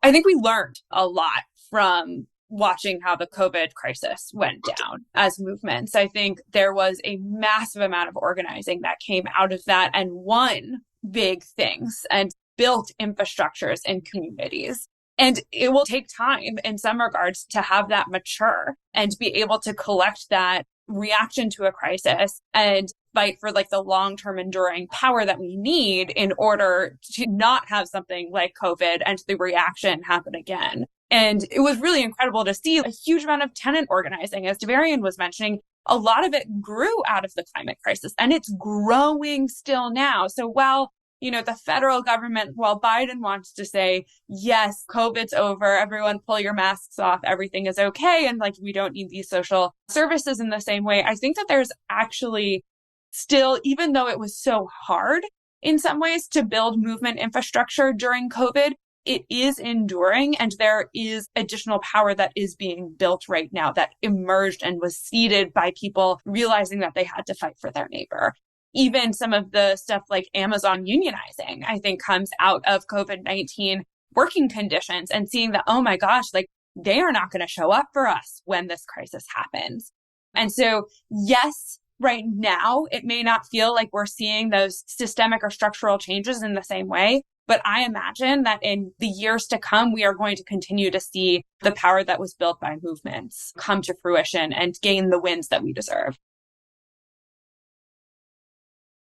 I think we learned a lot from watching how the COVID crisis went down as movements. I think there was a massive amount of organizing that came out of that and won big things and built infrastructures in communities. And it will take time in some regards to have that mature and be able to collect that reaction to a crisis and fight for like the long-term enduring power that we need in order to not have something like COVID and the reaction happen again. And it was really incredible to see a huge amount of tenant organizing. As Devarian was mentioning, a lot of it grew out of the climate crisis and it's growing still now. So while the federal government, while Biden wants to say, yes, COVID's over, everyone pull your masks off, everything is okay, and like we don't need these social services in the same way, I think that there's actually still, even though it was so hard in some ways to build movement infrastructure during COVID, it is enduring and there is additional power that is being built right now that emerged and was seeded by people realizing that they had to fight for their neighbor. Even some of the stuff like Amazon unionizing, I think comes out of COVID-19 working conditions and seeing that, oh my gosh, like they are not going to show up for us when this crisis happens. And so, yes, right now, it may not feel like we're seeing those systemic or structural changes in the same way, but I imagine that in the years to come, we are going to continue to see the power that was built by movements come to fruition and gain the wins that we deserve.